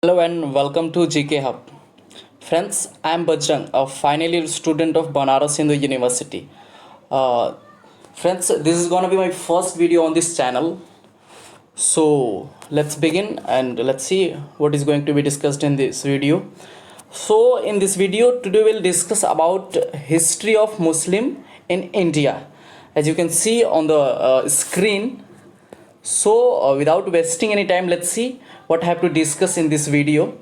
Hello and welcome to GK Hub. Friends, I am Bajrang, a final year student of Banaras Hindu University. Uh, Friends, this is gonna be my first video on this channel. So let's begin and let's see what is going to be discussed in this video. So in this video today we'll discuss about history of Muslim in India. As you can see on the screen. So without wasting any time, let's see what I have to discuss in this video.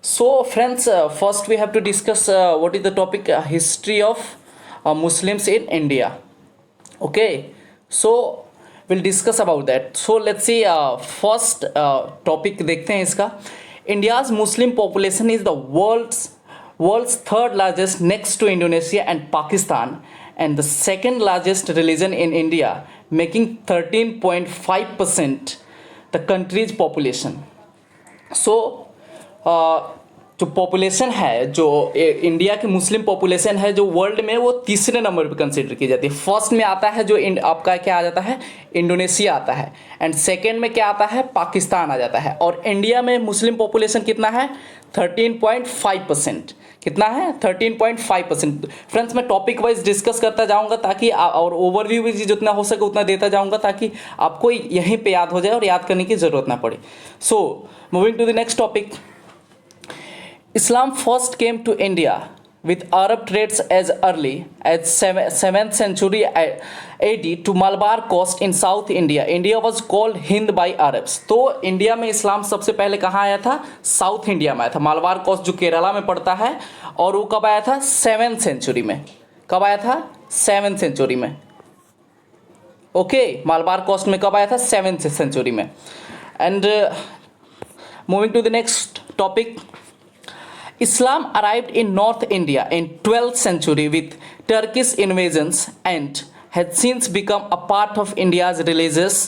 So friends, first we have to discuss what is the topic, history of Muslims in India. Okay, so we'll discuss about that. So let's see, first topic देखते हैं इसका. India's Muslim population is the world's third largest next to Indonesia and Pakistan, and the second largest religion in India, making 13.5% the country's population. So जो population है, जो India की Muslim population है जो world में, वो तीसरे नंबर पे कंसिडर की जाती है. फर्स्ट में आता है जो आपका क्या आ जाता है, इंडोनेशिया आता है, एंड सेकेंड में क्या आता है, पाकिस्तान आ जाता है. और इंडिया में मुस्लिम पॉपुलेशन कितना है, 13.5%. कितना है, 13.5%. फ्रेंड्स, मैं टॉपिक वाइज डिस्कस करता जाऊंगा ताकि और ओवरव्यू भी जितना हो सके उतना देता जाऊंगा ताकि आपको यहीं पे याद हो जाए और याद करने की ज़रूरत ना पड़े. So moving to the next topic. Islam first came to India with Arab trades as early as 7th century AD to Malabar coast in South India. India was called Hind by Arabs. तो India में इस्लाम सबसे पहले कहाँ आया था, south India में आया था. मालवार कोस्ट जो केरला में पड़ता है, और वो कब आया था, 7th सेंचुरी में. कब आया था, 7th सेंचुरी में. ओके, मालवार कोस्ट में कब आया था, 7th सेंचुरी में. And moving to the next topic. Islam arrived in North India in 12th century with Turkish invasions and has since become a part of India's religious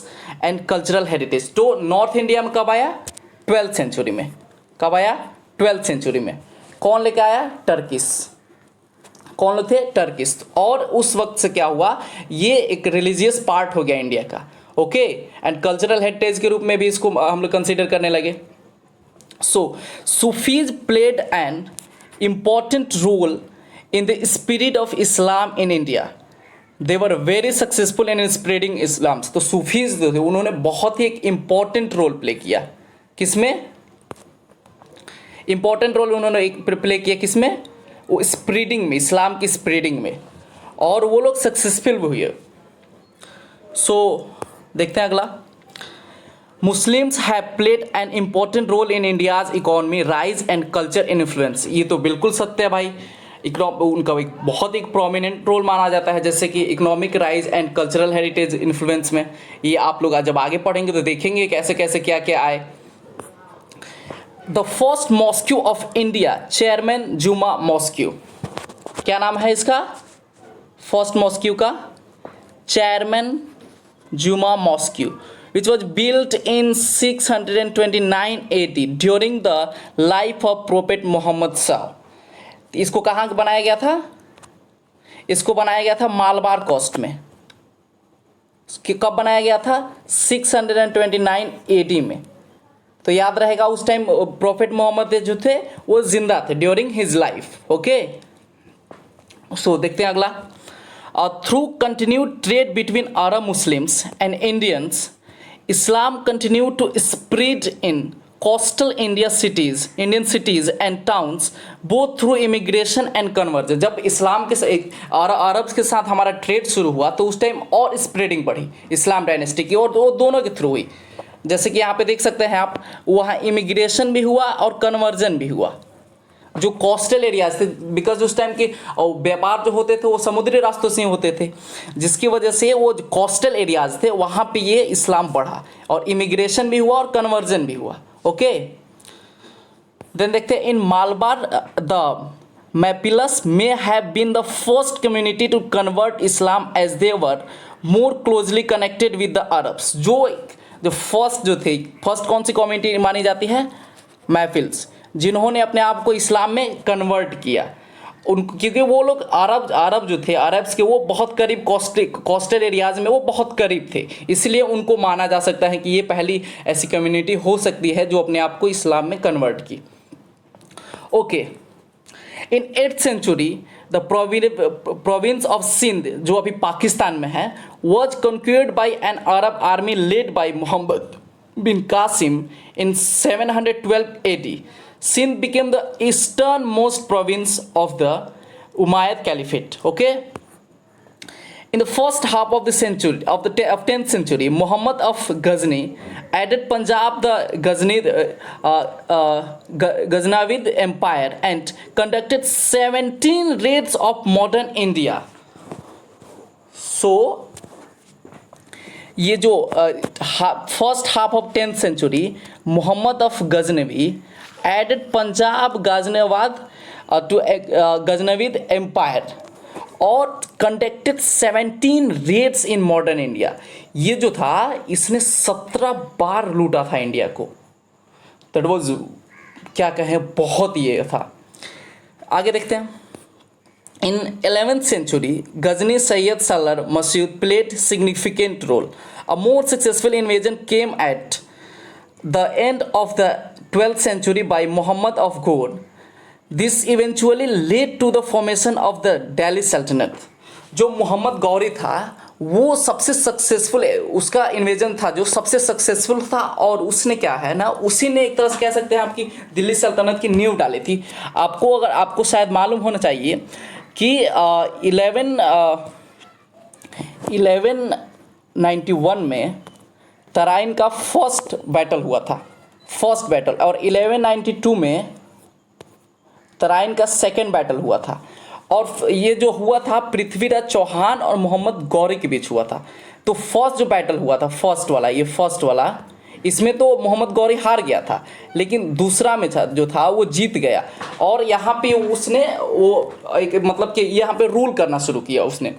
and cultural heritage. तो north India में कब आया, 12th century में. कब आया, 12th century में. कौन लेके आया, टर्किश. कौन लोग थे, टर्किश. और उस वक्त से क्या हुआ, ये एक रिलीजियस पार्ट हो गया इंडिया का. ओके, एंड कल्चरल हेरिटेज के रूप में भी इसको हम लोग कंसिडर करने लगे. So, Sufis played an important role in the spirit of Islam in India. They were very successful in spreading Islam. तो सूफीज थे, उन्होंने बहुत ही एक इम्पॉर्टेंट रोल प्ले किया. किसमें इम्पॉर्टेंट रोल उन्होंने एक प्ले किया, किसमें, वो स्प्रेडिंग में, इस्लाम की स्प्रेडिंग में, और वो लोग सक्सेसफुल भी हुए. सो देखते हैं अगला. Muslims have played an important role in India's economy, rise and culture influence. ये तो बिल्कुल सत्य है भाई. उनका एक बहुत एक प्रोमिनेंट रोल माना जाता है, जैसे कि economic rise and cultural heritage influence में. ये आप लोग जब आगे पढ़ेंगे तो देखेंगे कैसे कैसे क्या क्या आए. The first mosque of India, chairman जुमा मॉस्क्यू. क्या नाम है इसका, फर्स्ट मॉस्क्यू का, चेयरमैन जुमा mosque, which was built in 629 AD during the life of Prophet Muhammad Shah. इसको कहाँ बनाया गया था, इसको बनाया गया था मालबार कोस्ट में. कब बनाया गया था, 629 AD में. तो याद रहेगा उस टाइम प्रॉफेट मोहम्मद जो थे वो जिंदा थे during his life. Okay, so देखते हैं अगला. Through continued trade between Arab Muslims and Indians, Islam continued to spread in coastal Indian cities and towns, both through immigration and conversion. जब इस्लाम के अरब्स के साथ हमारा ट्रेड शुरू हुआ तो उस टाइम और स्प्रेडिंग बढ़ी इस्लाम डायनेस्टी की, और वो दोनों के थ्रू हुई. जैसे कि यहाँ पे देख सकते हैं आप, वहाँ इमिग्रेशन भी हुआ और कन्वर्जन भी हुआ. जो कोस्टल एरियाज थे, बिकॉज उस टाइम के व्यापार जो होते थे वो समुद्री रास्तों से होते थे, जिसकी वजह से वो जो कोस्टल एरियाज थे वहाँ पे ये इस्लाम बढ़ा, और इमिग्रेशन भी हुआ और कन्वर्जन भी हुआ. ओके, देन देखते हैं. In Malabar the Mappilas may have been the first community to convert Islam as they were more closely connected with the Arabs. जो फर्स्ट जो थे, फर्स्ट कौन सी कम्युनिटी मानी जाती है, मैफिल्स, जिन्होंने अपने आप को इस्लाम में कन्वर्ट किया. क्योंकि वो लोग अरब जो थे, अरब्स के वो बहुत करीब कोस्टल एरियाज में वो बहुत करीब थे, इसलिए उनको माना जा सकता है कि ये पहली ऐसी कम्युनिटी हो सकती है जो अपने आप को इस्लाम में कन्वर्ट की। Okay, in 8th century the province of Sindh, जो अभी पाकिस्तान में है, was conquered by an Arab army led by Mohammad bin Qasim in 712 AD. Sindh became the easternmost province of the Umayyad Caliphate. Okay. In the first half of the century of 10th century, Muhammad of Ghazni added Punjab, the Ghaznavid Empire, and conducted 17 raids of modern India. So, ये जो first half of 10th century, Mohammad of Ghaznavi added Punjab, Ghaznavid to Ghaznavid Empire और conducted 17 raids in modern India. ये जो था इसने 17 बार लूटा था India को। That was, क्या कहें, बहुत ये था। आगे देखते हैं। In 11th century, Ghazni Sayyid Salar Masud played significant role. A more successful invasion came at the end of the 12th century by Muhammad of Ghor. This eventually led to the formation of the Delhi Sultanate. जो मोहम्मद गौरी था वो सबसे successful, उसका invasion था जो सबसे successful था, और उसने क्या है ना, उसी ने एक तरह से कह सकते हैं आपकी दिल्ली सल्तनत की नींव डाली थी। आपको शायद मालूम होना चाहिए कि 1191 में तराइन का फर्स्ट बैटल हुआ था, फर्स्ट बैटल, और 1192 में तराइन का सेकंड बैटल हुआ था, और ये जो हुआ था पृथ्वीराज चौहान और मोहम्मद गौरी के बीच हुआ था। तो फर्स्ट जो बैटल हुआ था, फर्स्ट वाला, इसमें तो मोहम्मद गौरी हार गया था, लेकिन दूसरा में जो था वो जीत गया, और यहाँ पे उसने वो मतलब कि यहाँ पे रूल करना शुरू किया उसने।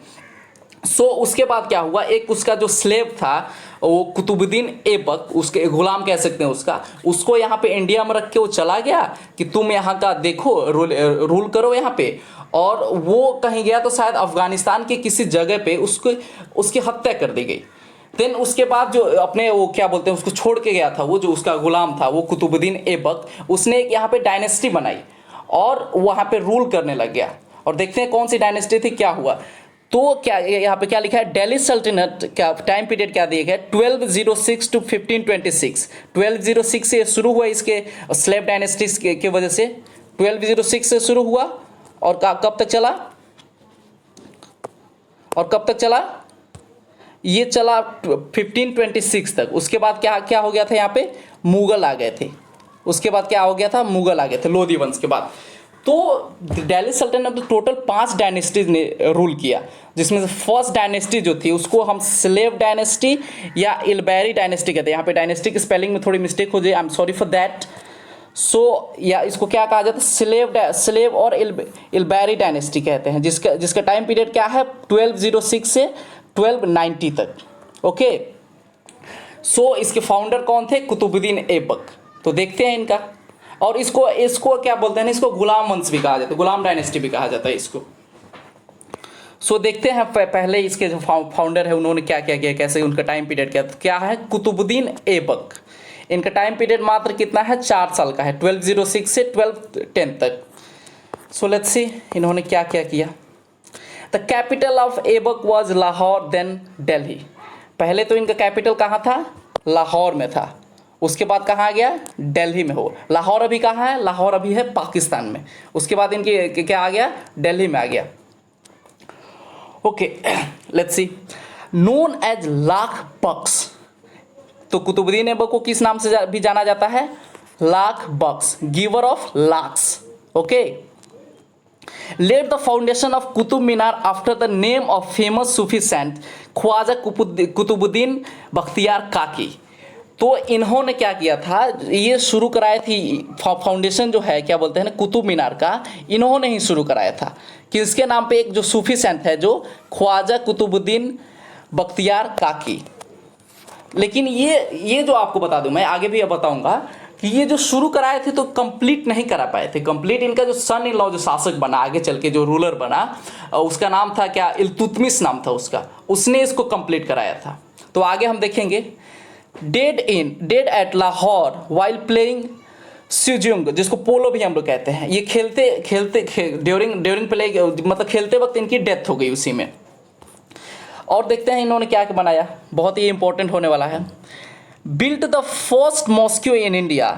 सो उसके बाद क्या हुआ, एक उसका जो स्लेव था वो कुतुबुद्दीन ऐबक, उसके गुलाम कह सकते हैं उसको यहाँ पे इंडिया में रख के वो चला गया कि तुम यहाँ का देखो, रूल करो यहाँ पे, और वो कहीं गया तो शायद अफगानिस्तान के किसी जगह पे उसकी हत्या कर दी गई। देन उसके बाद जो अपने वो क्या बोलते हैं उसको छोड़ के गया था, वो जो उसका गुलाम था वो कुतुबुद्दीन ऐबक, उसने एक यहाँ पे डायनेस्टी बनाई और वहाँ पे रूल करने लग गया। और देखते हैं कौन सी डायनेस्टी थी, क्या हुआ। तो क्या यहाँ पे क्या लिखा है, दिल्ली सल्तनत का टाइम पीरियड क्या दिया गया, 1206 to 1526। 1206 से शुरू हुआ, इसके स्लेव डायनेस्टी के वजह से 1206 से शुरू हुआ, और कब तक चला, ये चला 1526 तक। उसके बाद क्या हो गया था, यहाँ पे मुगल आ गए थे। उसके बाद क्या हो गया था, मुगल आ गए थे लोधी वंश के बाद। तो दिल्ली सल्तनत में टोटल 5 डायनेस्टीज ने रूल किया, जिसमें से फर्स्ट डायनेस्टी जो थी उसको हम स्लेव डायनेस्टी या इलबैरी डायनेस्टी कहते हैं। यहाँ पे डायनेस्टी की स्पेलिंग में थोड़ी मिस्टेक हो जाए, I am sorry for that. So या इसको क्या कहा जाता है, स्लेव और इलबैरी डायनेस्टी कहते हैं, जिसका टाइम पीरियड क्या है 1206 से 1290 तक। ओके, सो इसके फाउंडर कौन थे, कुतुबुद्दीन ऐबक। तो देखते हैं इनका, और इसको क्या बोलते हैं, इसको गुलाम वंश भी कहा जाता है, गुलाम डायनेस्टी भी कहा जाता है इसको। सो देखते हैं पहले इसके जो फाउंडर है उन्होंने क्या क्या किया, कैसे उनका टाइम पीरियड क्या है। कुतुबुद्दीन ऐबक, इनका टाइम पीरियड मात्र कितना है, 4 साल का है, 1206 से 1210 तक। सो लेट्स सी इन्होंने क्या क्या किया। The capital of Aibak was Lahore then Delhi. पहले तो इनका कैपिटल कहाँ था, लाहौर में था। उसके बाद कहाँ आ गया, दिल्ली में हो। लाहौर अभी कहाँ है, लाहौर अभी है पाकिस्तान में। उसके बाद इनकी क्या आ गया, दिल्ली में आ गया। Okay, let's see. Known as Lakh Baksh, तो कुतुबुद्दीन ऐबक को किस नाम से भी जाना जाता है, Lakh Baksh, giver of lakhs. Okay, laid the foundation of Qutub Minar after the name of famous Sufi saint Khwaja Qutbuddin Bakhtiyar Kaki. तो इन्होंने क्या किया था, ये शुरू कराई थी फाउंडेशन जो है, क्या बोलते हैं ना, कुतुब मीनार का, इन्होंने ही शुरू कराया था। किसके नाम पे, एक जो सूफी सेंट है जो ख्वाजा कुतुबुद्दीन बख्तियार काकी। लेकिन ये जो आपको बता दूं, मैं आगे भी बताऊंगा कि ये जो शुरू कराए थे तो कंप्लीट नहीं करा पाए थे। कंप्लीट इनका जो सन इन लॉ जो शासक बना आगे चल के जो रूलर बना, उसका नाम था क्या, इल्तुतमिश नाम था उसका, उसने इसको कंप्लीट कराया था। तो आगे हम देखेंगे, dead at Lahore while playing स्यूजुंग, जिसको पोलो भी हम लोग कहते हैं। ये खेलते ड्यूरिंग प्ले, मतलब खेलते वक्त इनकी डेथ हो गई उसी में। और देखते हैं इन्होंने क्या क्या बनाया, बहुत ही इंपॉर्टेंट होने वाला है। Built the first mosque in India,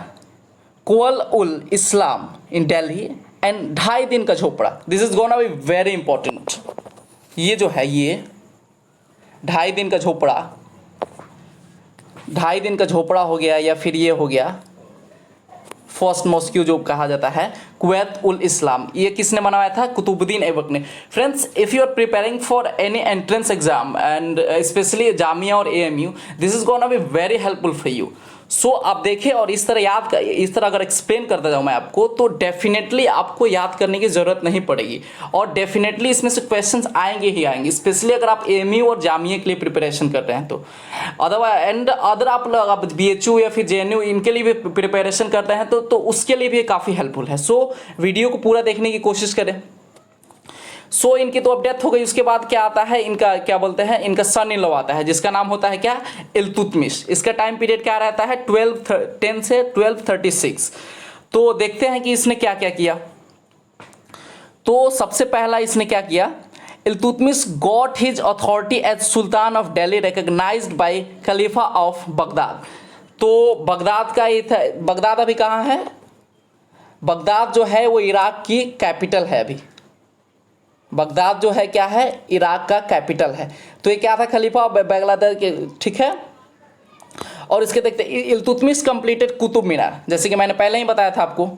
Quwwat ul Islam in Delhi and 2.5 Din ka Jhonpra. This is gonna be very important. ये जो है ये 2.5 दिन का झोपड़ा, 2.5 दिन का झोपड़ा हो गया, या फिर ये हो गया फर्स्ट मॉस्क्यू जो कहा जाता है, कुवैत उल इस्लाम। ये किसने बनवाया था, कुतुबुद्दीन ऐबक ने। Friends, if you are preparing for any entrance exam and specially Jamia और AMU, this is gonna be very helpful for you. So आप देखें और इस तरह अगर एक्सप्लेन करता जाऊँ मैं आपको, तो डेफिनेटली आपको याद करने की ज़रूरत नहीं पड़ेगी, और डेफिनेटली इसमें से क्वेश्चंस आएंगे ही आएंगे, स्पेशली अगर आप एएमयू और जामिया के लिए प्रिपरेशन कर रहे हैं तो। अदर आप बीएचयू या फिर जेएनयू इनके लिए भी प्रिपरेशन करते हैं तो उसके लिए भी काफ़ी हेल्पफुल है। सो वीडियो को पूरा देखने की कोशिश करें। सो इनकी तो अब डेथ हो गई, उसके बाद क्या आता है, इनका क्या बोलते हैं, इनका सन इन लॉ आता है, जिसका नाम होता है क्या, इल्तुतमिश। इसका टाइम पीरियड क्या रहता है, 1210 से 1236। तो देखते हैं कि इसने क्या क्या किया। तो सबसे पहला इसने क्या किया, Iltutmish got his authority as sultan of Delhi recognised by khalifa of Baghdad. तो बगदाद का ये था, बगदाद अभी कहाँ है, बगदाद जो है वो इराक की कैपिटल है अभी। बगदाद जो है क्या है, इराक का कैपिटल है। तो ये क्या था, खलीफा बगदाद के, ठीक है। और इसके देखते इल्तुतमिश कंप्लीटेड कुतुब मीनार, जैसे कि मैंने पहले ही बताया था आपको,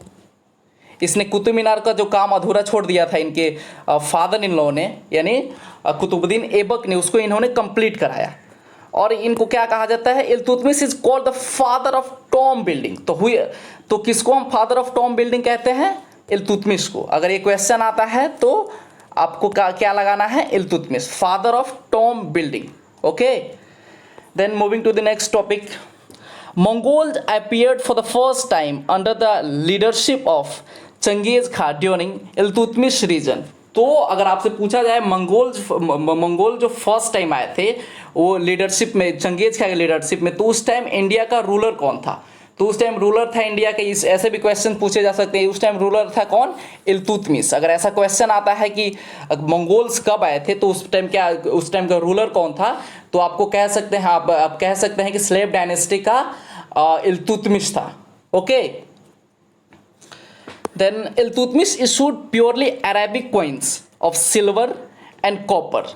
इसने कुतुब मीनार का जो काम अधूरा छोड़ दिया था इनके फादर इन लॉ ने, यानी कुतुबुद्दीन ऐबक ने, उसको इन्होंने कंप्लीट कराया। और इनको क्या कहा जाता है, Iltutmish is called the father of tomb building. तो किसको हम फादर ऑफ टॉम बिल्डिंग कहते हैं, इल्तुतमिश को। अगर ये क्वेश्चन आता है तो आपको क्या लगाना है, Iltutmish, father of tomb building. Okay, then moving to the next topic, Mongols appeared for the first time under the leadership of Changez Khan during Iltutmish region. तो अगर आपसे पूछा जाए मंगोल जो फर्स्ट टाइम आए थे वो लीडरशिप में, चंगेज खान के लीडरशिप में, तो उस टाइम इंडिया का रूलर कौन था, तो उस टाइम रूलर था इंडिया के, इस ऐसे भी क्वेश्चन पूछे जा सकते हैं, उस टाइम रूलर था कौन, इल्तुतमिश। अगर ऐसा क्वेश्चन आता है कि मंगोल्स कब आए थे तो उस टाइम का रूलर कौन था, तो आपको कह सकते हैं, आप कह सकते हैं कि स्लेव डायनेस्टी का इल्तुतमिश था। Okay, then Iltutmish issued purely Arabic coins of silver and copper.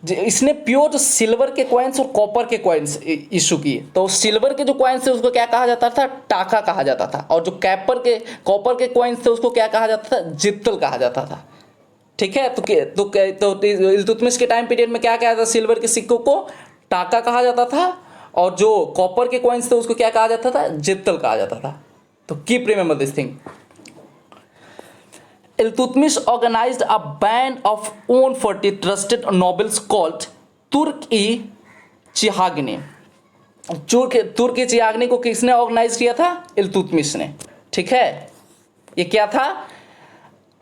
इसने प्योर जो सिल्वर के कॉइन्स और कॉपर के कॉइन्स इशू किए। तो सिल्वर के जो कॉइन्स थे उसको क्या कहा जाता था, टाका कहा जाता था, और जो कॉपर के कॉइन्स थे उसको क्या कहा जाता था, जित्तल कहा जाता था। ठीक है, तो इल्तुतमिश के टाइम पीरियड में क्या कहा जाता, सिल्वर के सिक्कों को टाका कहा जाता था, और जो कॉपर के कॉइन्स थे उसको क्या कहा जाता था, जित्तल कहा जाता था। तो keep remember this thing. Iltutmish organized a band of own 40 trusted nobles called तुर्क-ई-चिहागनी। तुर्क-ई-चिहागनी को किसने ऑर्गेनाइज किया था, इल्तुतमिश ने। ठीक है, ये क्या था,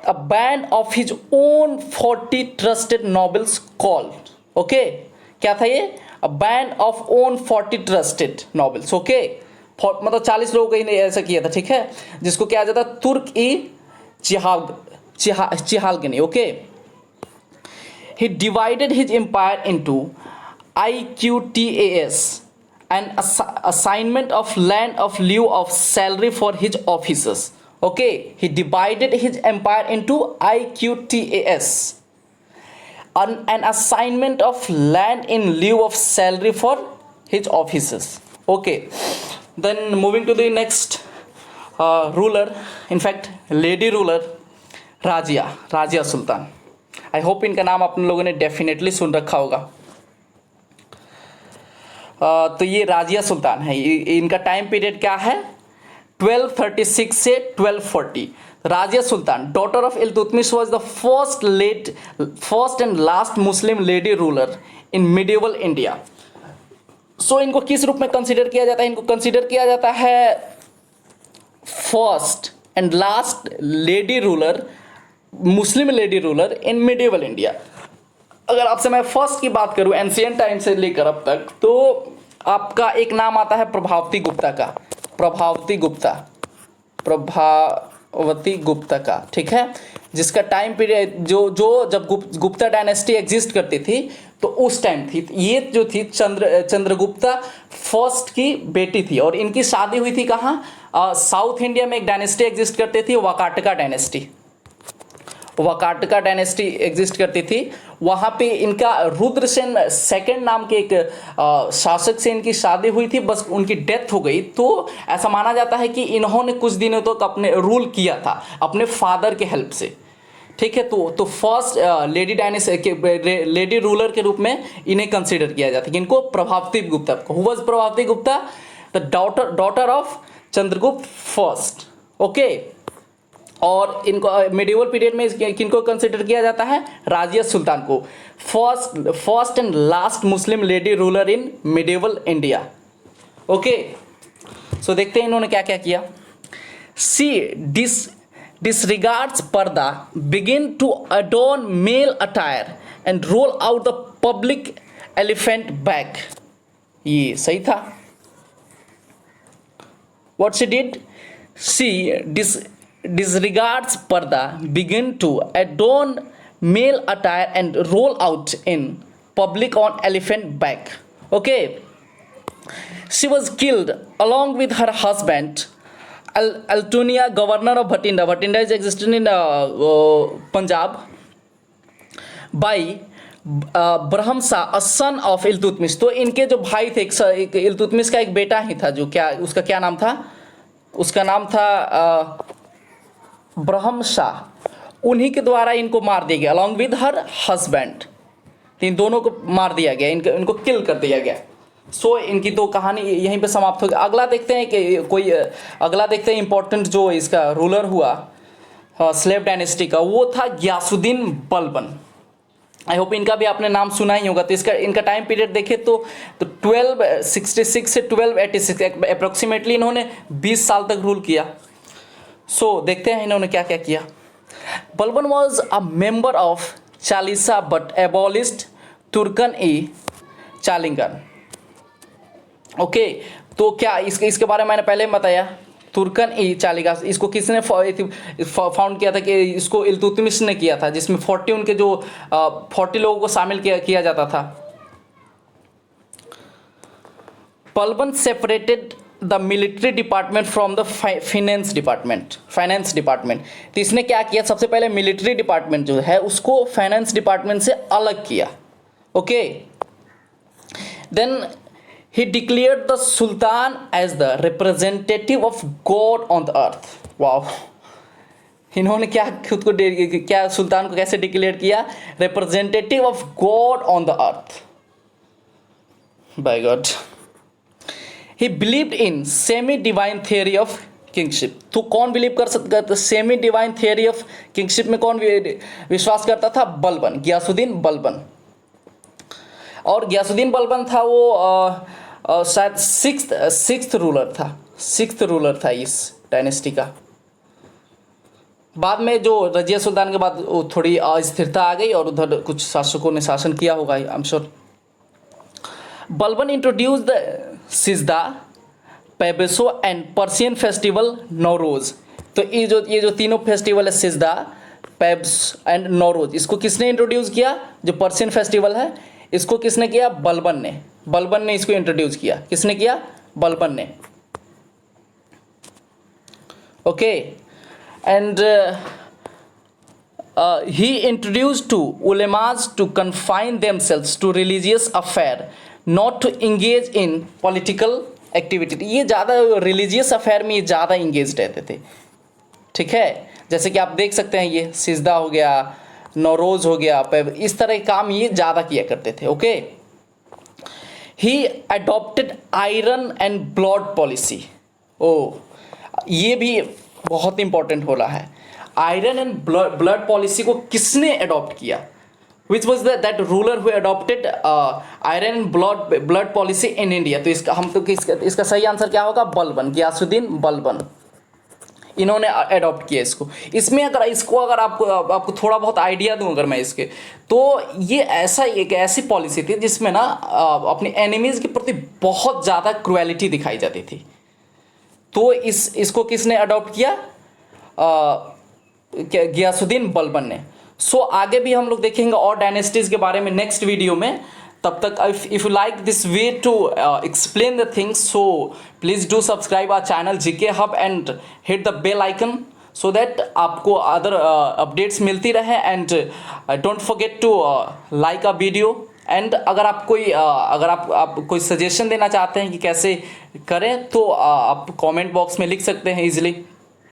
a band of his own 40 trusted nobles called. Okay, क्या था ये, a band of own 40 trusted nobles. Okay, मतलब 40 लोगों ने ऐसा किया था। ठीक है, जिसको क्या जाता, Turkan i Chahalgani. Okay, he divided his empire into IQTAS, an assignment of land of lieu of salary for his officers. Okay, he divided his empire into IQTAS, an assignment of land in lieu of salary for his officers. Okay, then moving to the next ruler, in fact lady ruler, Razia Sultan. I hope इनका नाम अपने लोगों ने definitely सुन रखा होगा। तो ये राजिया सुल्तान है, इनका टाइम पीरियड क्या है, 1236 से 1240। Razia Sultan, daughter of Iltutmish, was the first and last Muslim lady ruler in medieval India. So इनको किस रूप में कंसीडर किया जाता है, इनको कंसीडर किया जाता है first and last lady ruler, Muslim lady ruler in medieval India. अगर आपसे मैं फर्स्ट की बात करूं एंशियंट टाइम से लेकर अब तक, तो आपका एक नाम आता है प्रभावती गुप्ता का, प्रभावती गुप्ता का, ठीक है, जिसका टाइम पीरियड जो जब गुप्ता डायनेस्टी एग्जिस्ट करती थी तो उस टाइम थी। ये जो थी चंद्रगुप्ता फर्स्ट की बेटी थी, और इनकी शादी हुई थी कहाँ, साउथ इंडिया में एक डायनेस्टी एग्जिस्ट करती थी, वाकाटका डायनेस्टी एग्जिस्ट करती थी। वहाँ पे इनका रुद्रसेन सेकंड नाम के एक शासक से इनकी शादी हुई थी, बस उनकी डेथ हो गई। तो ऐसा माना जाता है कि इन्होंने कुछ दिनों तक अपने रूल किया था अपने फादर के हेल्प से, ठीक है। तो first lady dynasty lady ruler के रूप में इन्हें कंसिडर किया जाता है कि इनको Prabhavati Gupta, who was Prabhavati Gupta, the daughter of Chandragupta first, okay. और इनको मिडिवल पीरियड में किनको कंसिडर किया जाता है, राजिया सुल्तान को, first and last Muslim lady ruler in medieval India, okay. So देखते हैं इन्होंने क्या क्या किया। सी disregards parda, begin to adorn male attire and roll out the public elephant bag. ये सही था। What she did? She disregards parda, begin to adorn male attire and roll out in public on elephant bag. Okay. She was killed along with her husband Altonia, governor of Bhatinda. Bhatinda is existing in Punjab. By Brahma Shah, a son of Iltutmish. तो इनके जो भाई थे, इल्तुतमिश का एक बेटा ही था, जो क्या उसका क्या नाम था, उसका नाम था ब्रह्म शाह। उन्हीं के द्वारा इनको मार दिया गया अलॉन्ग विद हर हस्बैंड। इन दोनों को मार दिया गया, इनको किल कर दिया गया। सो इनकी तो कहानी यहीं पे समाप्त हो गई। अगला देखते हैं कि अगला देखते हैं इंपॉर्टेंट जो इसका रूलर हुआ स्लेव डायनेस्टी का, वो था गियासुद्दीन बलबन। आई होप इनका भी आपने नाम सुना ही होगा। तो इनका टाइम पीरियड देखें तो 1266 से 1286 अप्रोक्सीमेटली इन्होंने 20 साल तक रूल किया। सो देखते हैं इन्होंने क्या क्या किया। Balban was a member of Chalisa but abolished Turkan i Chahalgani, okay. तो क्या इसके बारे में मैंने पहले बताया, तुर्कन ई चालिका, इसको किसने फाउंड किया था, कि इसको इल्तुतमिश ने किया था, जिसमें 40 उनके जो 40 लोगों को शामिल किया जाता था। Balban separated the military department from the finance department. तो इसने क्या किया, सबसे पहले मिलिट्री डिपार्टमेंट जो है उसको फाइनेंस डिपार्टमेंट से अलग किया, okay. Then he declared the sultan as the representative of God on the earth. Wow. इन्होंने क्या खुद को क्या सुल्तान को कैसे डिक्लेयर किया, representative of God on the earth, by God. He believed in semi divine theory of kingship. तो कौन बिलीव कर सकता था semi divine theory of kingship में, कौन विश्वास करता था, बलबन, गियासुद्दीन बलबन। और गियासुद्दीन बलबन था वो शायद सिक्स्थ रूलर था इस डायनेस्टी का। बाद में जो रजिया सुल्तान के बाद थोड़ी अस्थिरता आ गई और उधर कुछ शासकों ने शासन किया होगा, I am sure. Balban introduce the sijda, paibos and Persian festival Nauroz. तो ये जो तीनों फेस्टिवल है, सिजदा, पैब्स एंड नौरोज, इसको किसने इंट्रोड्यूस किया, जो पर्शियन फेस्टिवल है इसको किसने किया, बलबन ने इसको इंट्रोड्यूस किया। किसने किया, बलबन ने, okay. And he introduce to ulemas to confine themselves to religious affair, not to engage in political activity. ये ज़्यादा रिलीजियस अफेयर में ये ज़्यादा इंगेज रहते थे, ठीक है। जैसे कि आप देख सकते हैं, ये सिजदा हो गया, नौरोज हो गया, इस तरह के काम ये ज़्यादा किया करते थे, okay. He adopted iron and blood policy. ये भी बहुत इंपॉर्टेंट हो रहा है। आयरन एंड ब्लड पॉलिसी को किसने अडॉप्ट किया, which was that ruler who adopted iron and blood policy in India. तो इसका सही आंसर क्या होगा, बलबन, गियासुद्दीन बलबन, इन्होंने अडॉप्ट किया इसको। इसमें अगर आपको थोड़ा बहुत आइडिया दूं अगर मैं इसके, तो ये एक ऐसी पॉलिसी थी जिसमें ना अपने एनिमीज के प्रति बहुत ज़्यादा क्रुएलिटी दिखाई जाती थी। तो इसको किसने अडॉप्ट किया? गियासुद्दीन बलबन ने। सो आगे भी हम लोग देखेंगे और डायनेस्टीज के बारे में नेक्स्ट वीडियो में। तब तक if you like this way to explain the things, so please do subscribe our channel GK hub and hit the bell icon so that आपको अदर अपडेट्स मिलती रहे। And don't forget to like a video. And अगर आप कोई suggestion देना चाहते हैं कि कैसे करें, तो आप कमेंट बॉक्स में लिख सकते हैं इजीली।